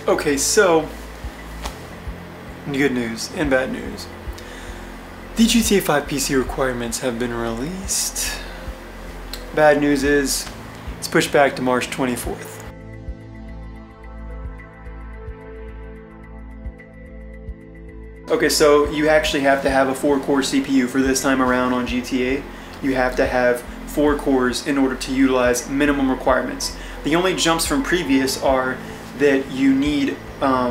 Okay, so good news and bad news. The GTA 5 PC requirements have been released. Bad news is it's pushed back to March 24th. Okay, so you actually have to have a 4-core CPU for this time around on GTA. You have to have 4 cores in order to utilize minimum requirements. The only jumps from previous are that you need a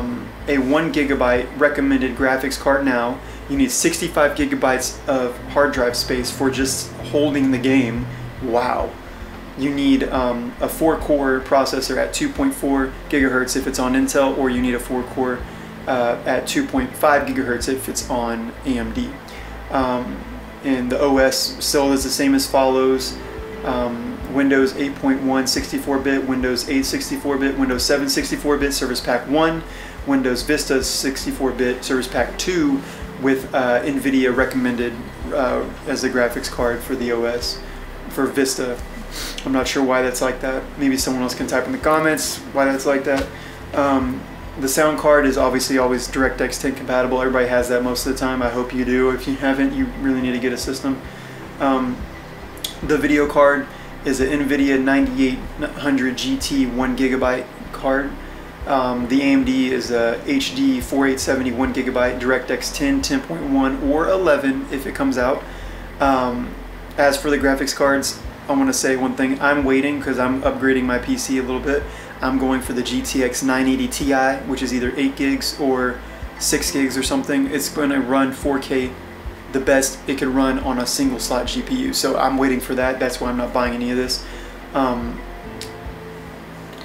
1 gigabyte recommended graphics card now. You need 65 gigabytes of hard drive space for just holding the game. Wow. You need a 4-core processor at 2.4 gigahertz if it's on Intel, or you need a 4-core at 2.5 gigahertz if it's on AMD. And the OS still is the same as follows. Windows 8.1 64-bit, Windows 8 64-bit, Windows 7 64-bit, Service Pack 1, Windows Vista 64-bit, Service Pack 2 with NVIDIA recommended as the graphics card for the OS for Vista. I'm not sure why that's like that. Maybe someone else can type in the comments why that's like that. The sound card is obviously always DirectX 10 compatible. Everybody has that most of the time. I hope you do. If you haven't, you really need to get a system. The video card is an NVIDIA 9800 GT 1 gigabyte card. The AMD is a HD 4870 1 gigabyte, DirectX 10, 10.1, or 11 if it comes out. As for the graphics cards, I want to say one thing. I'm waiting because I'm upgrading my PC a little bit. I'm going for the GTX 980 Ti, which is either 8 gigs or 6 gigs or something. It's going to run 4K the best it could run on a single slot GPU. So I'm waiting for that. That's why I'm not buying any of this.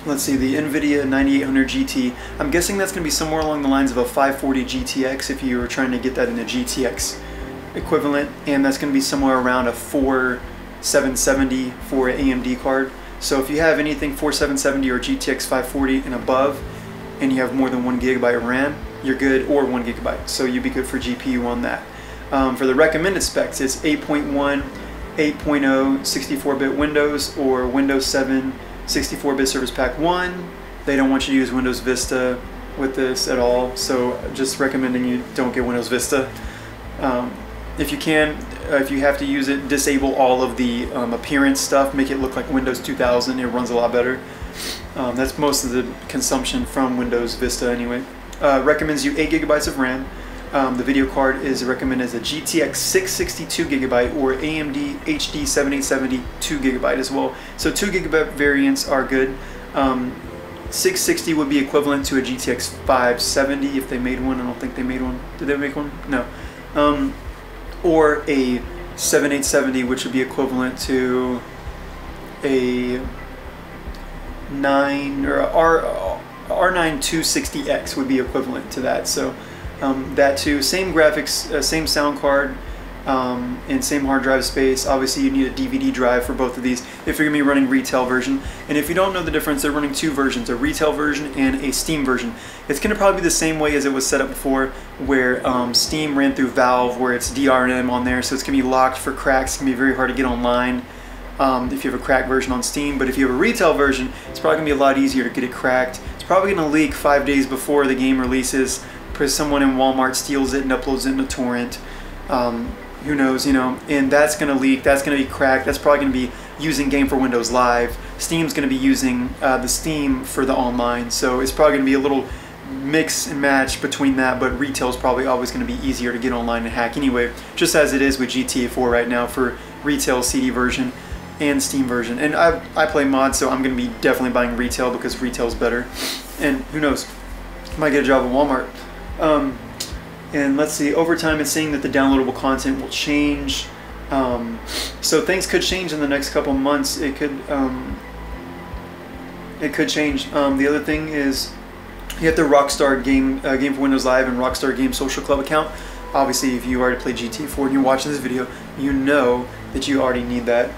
Let's see, the NVIDIA 9800 GT. I'm guessing that's going to be somewhere along the lines of a 540 GTX if you were trying to get that in a GTX equivalent. And that's going to be somewhere around a 4770 for an AMD card. So if you have anything 4770 or GTX 540 and above, and you have more than 1 gigabyte of RAM, you're good, or 1 gigabyte. So you'd be good for GPU on that. For the recommended specs, it's 8.1, 8.0 64-bit Windows, or Windows 7 64-bit Service Pack 1. They don't want you to use Windows Vista with this at all, so just recommending you don't get Windows Vista. If you can, if you have to use it, disable all of the appearance stuff, make it look like Windows 2000, it runs a lot better. That's most of the consumption from Windows Vista anyway. Recommends you 8 gigabytes of RAM. The video card is recommended as a GTX 662 gigabyte or AMD HD 7870 2 gigabyte as well. So 2 gigabyte variants are good. 660 would be equivalent to a GTX 570 if they made one. I don't think they made one. Did they make one? No. Or a 7870, which would be equivalent to a R9 260X would be equivalent to that. So that too, same graphics, same sound card, and same hard drive space. Obviously you need a DVD drive for both of these if you're going to be running retail version. And if you don't know the difference, they're running 2 versions, a retail version and a Steam version. It's going to probably be the same way as it was set up before, where Steam ran through Valve, where it's DRM on there, so it's going to be locked for cracks. It's going to be very hard to get online if you have a cracked version on Steam. But if you have a retail version, it's probably going to be a lot easier to get it cracked. It's probably going to leak 5 days before the game releases, because someone in Walmart steals it and uploads it in a torrent. Who knows, you know, and that's going to leak, that's going to be cracked, that's probably going to be using Game for Windows Live. Steam's going to be using the Steam for the online, so it's probably going to be a little mix and match between that, but retail is probably always going to be easier to get online and hack anyway, just as it is with GTA 4 right now for retail CD version and Steam version. And I play mods, so I'm going to be definitely buying retail because retail is better. And who knows, might get a job at Walmart. And let's see, over time it's saying that the downloadable content will change. So things could change in the next couple months. It could change. The other thing is you have the Rockstar Game for Windows Live and Rockstar Games Social Club account. Obviously, if you already played GTA 4 and you're watching this video, you know that you already need that.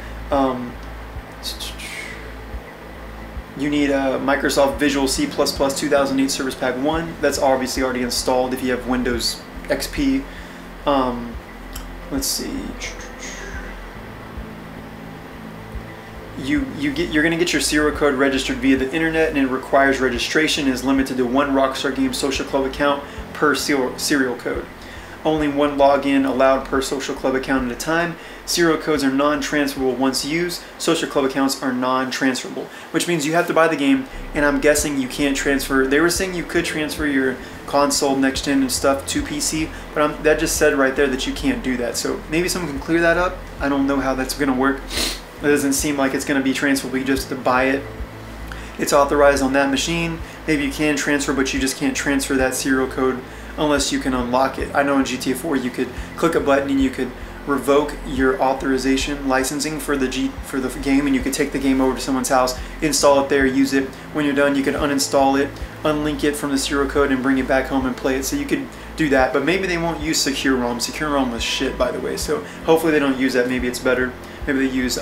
You need a Microsoft Visual C++ 2008 Service Pack 1. That's obviously already installed if you have Windows XP. Let's see. you're gonna get your serial code registered via the internet, and it requires registration. It is limited to 1 Rockstar Games Social Club account per serial code. Only 1 login allowed per social club account at a time. Serial codes are non-transferable once used. Social club accounts are non-transferable, which means you have to buy the game, and I'm guessing you can't transfer. They were saying you could transfer your console, next gen and stuff to PC, but that just said right there that you can't do that. So maybe someone can clear that up. I don't know how that's going to work. It doesn't seem like it's going to be transferable. You just have to buy it. It's authorized on that machine. Maybe you can transfer, but you just can't transfer that serial code unless you can unlock it. I know in GTA 4 you could click a button and you could revoke your authorization licensing for the game, and you could take the game over to someone's house, install it there, use it. When you're done, you could uninstall it, unlink it from the serial code, and bring it back home and play it. So you could do that, but maybe they won't use Secure ROM. Secure ROM was shit, by the way, so hopefully they don't use that. Maybe it's better. Maybe they use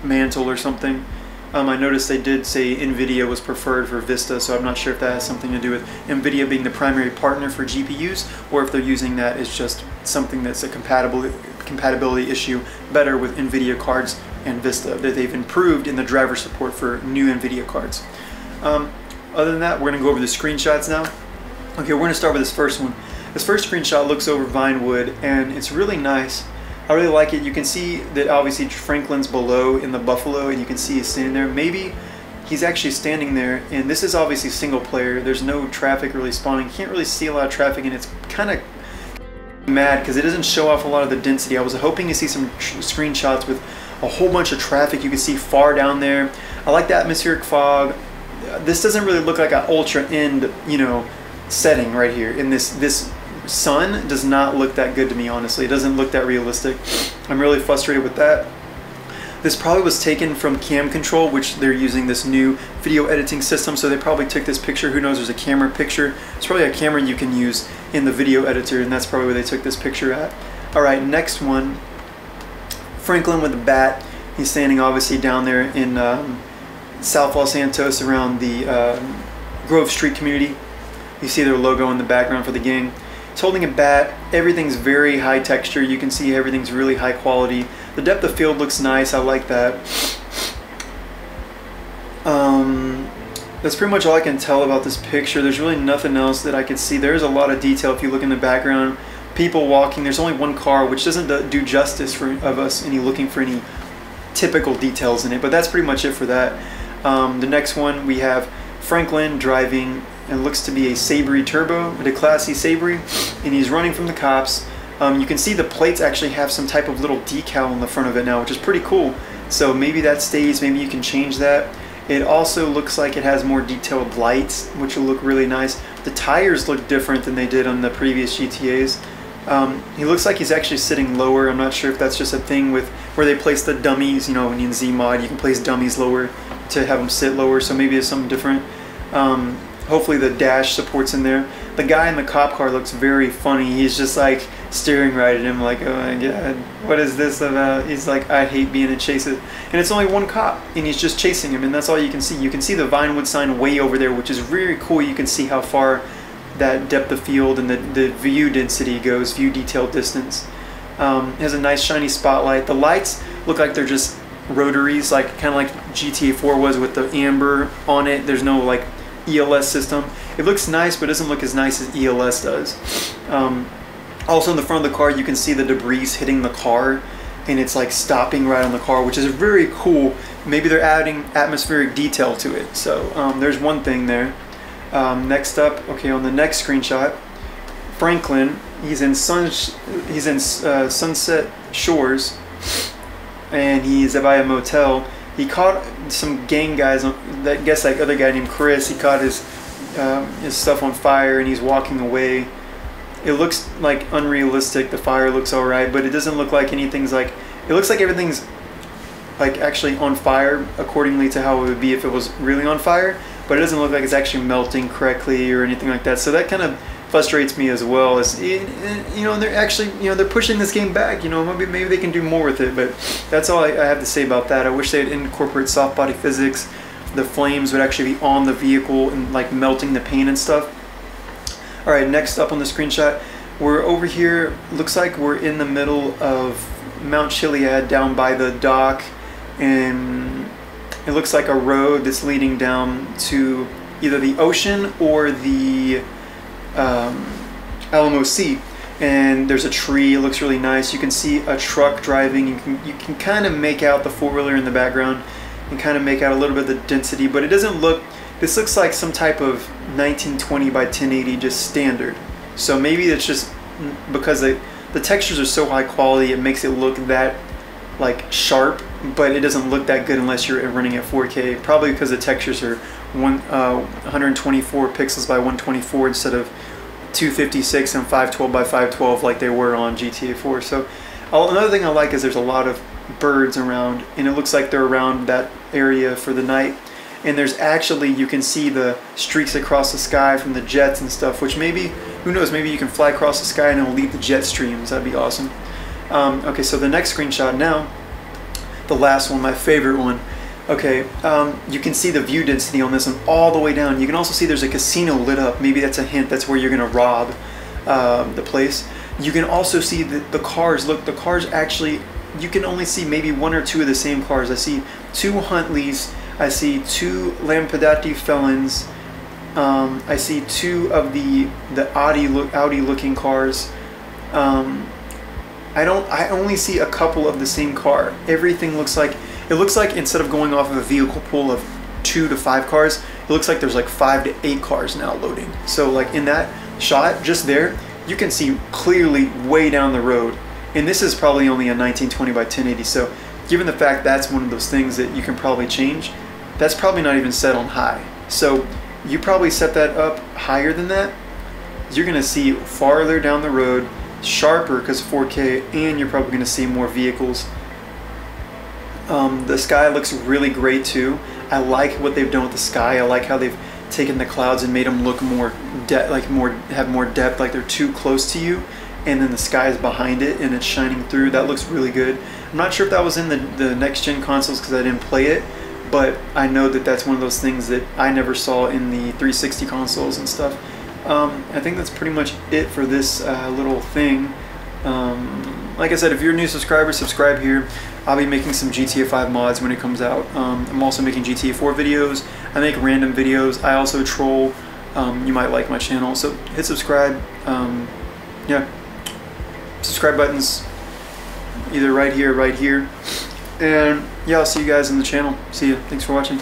Mantle or something. I noticed they did say NVIDIA was preferred for Vista, so I'm not sure if that has something to do with NVIDIA being the primary partner for GPUs, or if they're using that as just something that's a compatibility issue better with NVIDIA cards and Vista, that they've improved in the driver support for new NVIDIA cards. Other than that, we're going to go over the screenshots now. Okay, we're going to start with this first one. This first screenshot looks over Vinewood, and it's really nice. I really like it. You can see that obviously Franklin's below in the Buffalo, and you can see he's standing there. Maybe he's actually standing there, and this is obviously single player. There's no traffic really spawning. Can't really see a lot of traffic, and it's kind of mad because it doesn't show off a lot of the density. I was hoping to see some screenshots with a whole bunch of traffic. You can see far down there. I like the atmospheric fog. This doesn't really look like an ultra end, you know, setting right here. In this sun does not look that good to me, honestly. It doesn't look that realistic. I'm really frustrated with that. This probably was taken from Cam Control, which they're using this new video editing system, so they probably took this picture. Who knows, there's a camera picture. It's probably a camera you can use in the video editor, and that's probably where they took this picture at. Alright, next one. Franklin with the bat. He's standing obviously down there in South Los Santos around the Grove Street community. You see their logo in the background for the game. He's holding a bat. Everything's very high texture. You can see everything's really high quality. The depth of field looks nice. I like that. That's pretty much all I can tell about this picture. There's really nothing else that I could see. There's a lot of detail if you look in the background. People walking. There's only one car, which doesn't do justice of us looking for any typical details in it. But that's pretty much it for that. The next one, we have Franklin driving, and looks to be a Sabri Turbo, the Class C Sabri, and he's running from the cops. You can see the plates actually have some type of little decal on the front of it now, which is pretty cool. So maybe that stays, maybe you can change that. It also looks like it has more detailed lights, which will look really nice. The tires look different than they did on the previous GTAs. He looks like he's actually sitting lower. I'm not sure if that's just a thing with where they place the dummies. You know, in Z mod you can place dummies lower to have them sit lower, so maybe it's something different. Hopefully the dash support's in there. The guy in the cop car looks very funny. He's just like staring right at him like, oh my god, what is this about? He's like, I hate being a chaser. And it's only one cop, and he's just chasing him, and that's all you can see. You can see the Vinewood sign way over there, which is very cool. You can see how far that depth of field and the view density goes, view detail distance. It has a nice shiny spotlight. The lights look like they're just rotaries, like kind of like GTA 4 was with the amber on it. There's no like ELS system. It looks nice, but it doesn't look as nice as ELS does. Also in the front of the car you can see the debris hitting the car, and it's like stopping right on the car, which is very cool. Maybe they're adding atmospheric detail to it. So there's one thing there. Next up, okay, on the next screenshot, Franklin, he's in Sunset Shores, and he's by a motel. He caught some gang guys, that guess like other guy named Chris. He caught his stuff on fire, and he's walking away. It looks like unrealistic. The fire looks alright, but it doesn't look like anything's like, it looks like everything's like actually on fire accordingly to how it would be if it was really on fire, but it doesn't look like it's actually melting correctly or anything like that. So that kind of frustrates me as well. As you know, they're actually, you know, they're pushing this game back. You know, maybe they can do more with it, but that's all I have to say about that. I wish they'd incorporate soft body physics. The flames would actually be on the vehicle and like melting the paint and stuff. All right, next up on the screenshot, we're over here. Looks like we're in the middle of Mount Chiliad, down by the dock, and It looks like a road that's leading down to either the ocean or the Alamo Sea. And there's a tree. It looks really nice. You can see a truck driving. You can kind of make out the four-wheeler in the background and kind of make out a little bit of the density, but it doesn't look, this looks like some type of 1920 by 1080 just standard. So maybe it's just because the textures are so high quality, it makes it look that like sharp, but it doesn't look that good unless you're running at 4K, probably because the textures are 124 pixels by 124 instead of 256 and 512 by 512 like they were on GTA 4. So another thing I like is there's a lot of birds around, and it looks like they're around that area for the night. And there's actually, you can see the streaks across the sky from the jets and stuff, which maybe, who knows, maybe you can fly across the sky and it'll leave the jet streams. That'd be awesome. Okay, so the next screenshot now, the last one, my favorite one. Okay, you can see the view density on this one all the way down. You can also see there's a casino lit up. Maybe that's a hint. That's where you're gonna rob the place. You can also see the cars. Look, the cars actually, you can only see maybe one or two of the same cars. I see 2 Huntleys. I see 2 Lampadati Felons. I see 2 of the Audi looking cars. I only see a couple of the same car. Everything looks like, it looks like instead of going off of a vehicle pool of 2 to 5 cars, it looks like there's like 5 to 8 cars now loading. So like in that shot, just there, you can see clearly way down the road. And this is probably only a 1920 by 1080. So given the fact that's one of those things that you can probably change, that's probably not even set on high. So you probably set that up higher than that. You're gonna see farther down the road, sharper because 4K, and you're probably gonna see more vehicles. The sky looks really great too. I like what they've done with the sky. I like how they've taken the clouds and made them look more have more depth, like they're too close to you, and then the sky is behind it and it's shining through. That looks really good. I'm not sure if that was in the next gen consoles because I didn't play it, but I know that that's one of those things that I never saw in the 360 consoles and stuff. I think that's pretty much it for this little thing. Like I said, if you're a new subscriber, subscribe here. I'll be making some GTA 5 mods when it comes out. I'm also making GTA 4 videos. I make random videos. I also troll. You might like my channel, so hit subscribe. Yeah, subscribe buttons either right here, and yeah, I'll see you guys in the channel. See you. Thanks for watching.